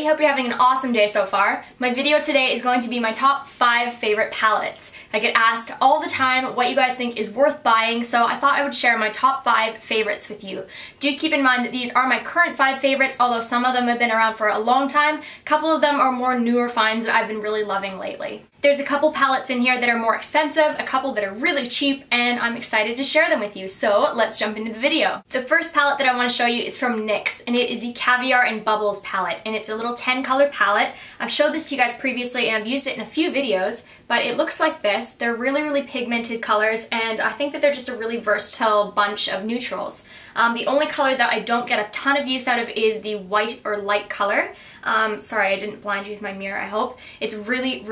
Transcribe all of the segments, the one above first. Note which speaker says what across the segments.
Speaker 1: Shiny, hope you're having an awesome day so far. My video today is going to be my top 5 favorite palettes. I get asked all the time what you guys think is worth buying, so I thought I would share my top 5 favorites with you. Do keep in mind that these are my current 5 favorites, although some of them have been around for a long time. A couple of them are more newer finds that I've been really loving lately. There's a couple palettes in here that are more expensive, a couple that are really cheap, and I'm excited to share them with you, so let's jump into the video. The first palette that I want to show you is from NYX, and it is the Caviar and Bubbles palette, and it's a little 10 color palette. I've showed this to you guys previously and I've used it in a few videos, but it looks like this. They're really pigmented colors, and I think that they're just a really versatile bunch of neutrals. The only color that I don't get a ton of use out of is the white or light color. Sorry, I didn't blind you with my mirror, I hope. It's really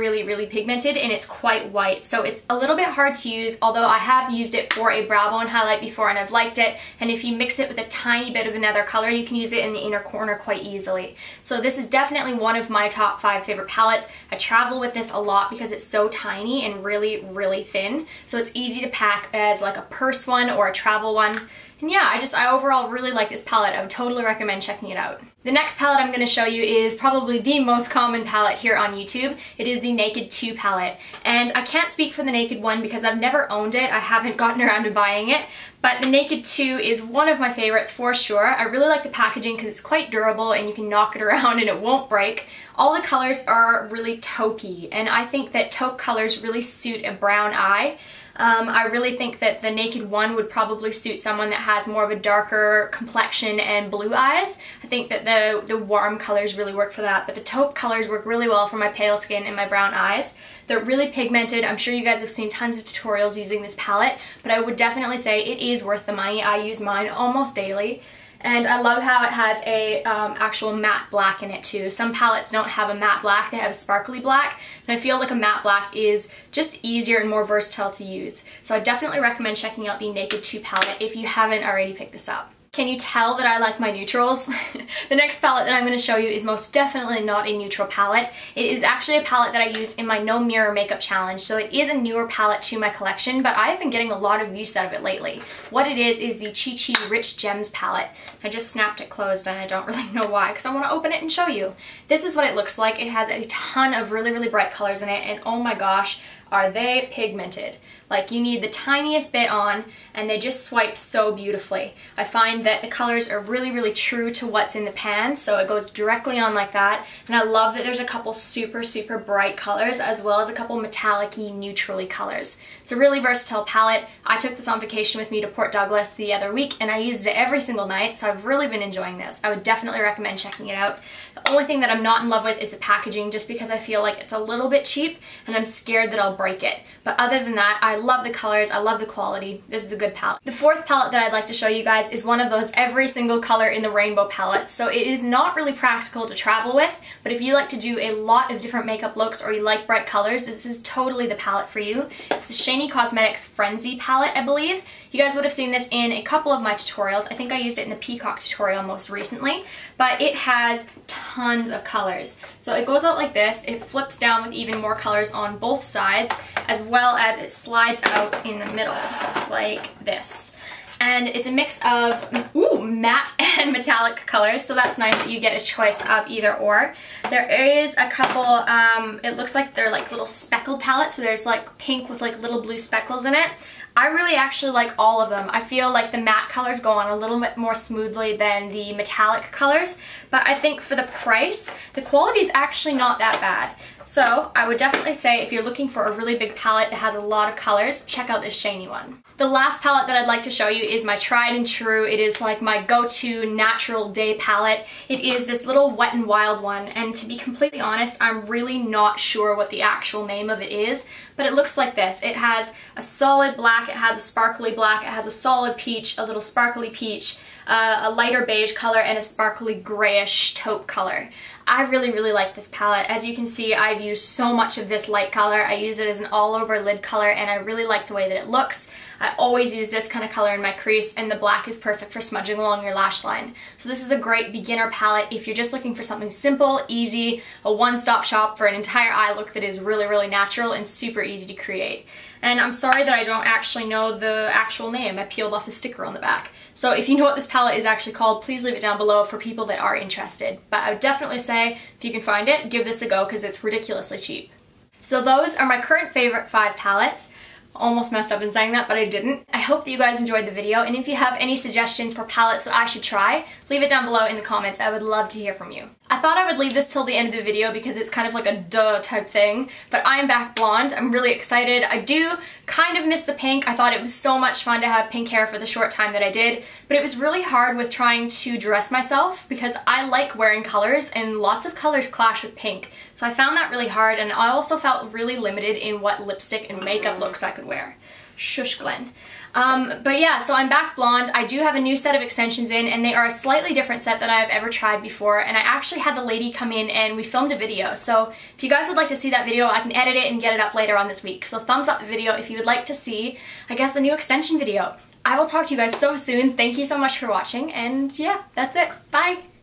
Speaker 1: pigmented and it's quite white, so it's a little bit hard to use, although I have used it for a brow bone highlight before and I've liked it, and if you mix it with a tiny bit of another color, you can use it in the inner corner quite easily. So this is definitely one of my top 5 favorite palettes. I travel with this a lot because it's so tiny and really thin, so it's easy to pack as like a purse one or a travel one. And yeah, I overall really like this palette. I would totally recommend checking it out. The next palette I'm going to show you is probably the most common palette here on YouTube. It is the Naked 2 palette. And I can't speak for the Naked 1 because I've never owned it. I haven't gotten around to buying it. But the Naked 2 is one of my favorites for sure. I really like the packaging because it's quite durable and you can knock it around and it won't break. All the colors are really taupey, and I think that taupe colors really suit a brown eye. I really think that the Naked 1 would probably suit someone that has more of a darker complexion and blue eyes. I think that the warm colors really work for that, but the taupe colors work really well for my pale skin and my brown eyes. They're really pigmented. I'm sure you guys have seen tons of tutorials using this palette, but I would definitely say it is worth the money. I use mine almost daily. And I love how it has a actual matte black in it too. Some palettes don't have a matte black, they have a sparkly black, and I feel like a matte black is just easier and more versatile to use. So I definitely recommend checking out the Naked 2 palette if you haven't already picked this up. Can you tell that I like my neutrals? The next palette that I'm going to show you is most definitely not a neutral palette. It is actually a palette that I used in my No Mirror Makeup Challenge, so it is a newer palette to my collection, but I've been getting a lot of use out of it lately. What it is the ChiChi Rich Gems palette. I just snapped it closed and I don't really know why because I want to open it and show you. This is what it looks like. It has a ton of really bright colors in it, and oh my gosh, are they pigmented. Like, you need the tiniest bit on and they just swipe so beautifully. I find that the colors are really true to what's in the pan, so it goes directly on like that. And I love that there's a couple super bright colors as well as a couple metallic-y, neutrally colors. It's a really versatile palette. I took this on vacation with me to Port Douglas the other week and I used it every single night, so I've really been enjoying this. I would definitely recommend checking it out. The only thing that I'm not in love with is the packaging, just because I feel like it's a little bit cheap and I'm scared that I'll break it. But other than that, I love the colors, I love the quality. This is a good palette. The fourth palette that I'd like to show you guys is one of those every single color in the rainbow palettes. So it is not really practical to travel with, but if you like to do a lot of different makeup looks or you like bright colors, this is totally the palette for you. It's the Shany Cosmetics Frenzy palette, I believe. You guys would have seen this in a couple of my tutorials. I think I used it in the Peacock tutorial most recently, but it has tons of colors. So it goes out like this, it flips down with even more colors on both sides, as well as it slides out in the middle, like this. And it's a mix of matte and metallic colors, so that's nice that you get a choice of either or. There is a couple, it looks like they're like little speckled palettes, so there's like pink with like little blue speckles in it. I really actually like all of them. I feel like the matte colors go on a little bit more smoothly than the metallic colors, but I think for the price, the quality is actually not that bad. So I would definitely say if you're looking for a really big palette that has a lot of colors, check out this Shany one. The last palette that I'd like to show you is my tried and true. It is like my go-to natural day palette. It is this little Wet n Wild one, and to be completely honest, I'm really not sure what the actual name of it is, but it looks like this. It has a solid black, it has a sparkly black, it has a solid peach, a little sparkly peach, a lighter beige color, and a sparkly grayish taupe color. I really like this palette. As you can see, I've used so much of this light color. I use it as an all-over lid color, and I really like the way that it looks. I always use this kind of color in my crease, and the black is perfect for smudging along your lash line. So this is a great beginner palette if you're just looking for something simple, easy, a one-stop shop for an entire eye look that is really natural and super easy to create. And I'm sorry that I don't actually know the actual name. I peeled off the sticker on the back. So if you know what this palette is actually called, please leave it down below for people that are interested. But I would definitely say say. If you can find it, give this a go because it's ridiculously cheap. So those are my current favorite 5 palettes. Almost messed up in saying that, but I didn't. I hope that you guys enjoyed the video, and if you have any suggestions for palettes that I should try, leave it down below in the comments. I would love to hear from you. I thought I would leave this till the end of the video because it's kind of like a duh type thing, but I am back blonde. I'm really excited. I do kind of miss the pink. I thought it was so much fun to have pink hair for the short time that I did, but it was really hard with trying to dress myself because I like wearing colors and lots of colors clash with pink. So I found that really hard, and I also felt really limited in what lipstick and makeup looks I could wear. Shush, Glenn. But yeah, so I'm back blonde. I do have a new set of extensions in, and they are a slightly different set than I've ever tried before, and I actually had the lady come in and we filmed a video. So if you guys would like to see that video, I can edit it and get it up later on this week. So thumbs up the video if you would like to see, I guess, a new extension video. I will talk to you guys so soon. Thank you so much for watching, and yeah, that's it. Bye!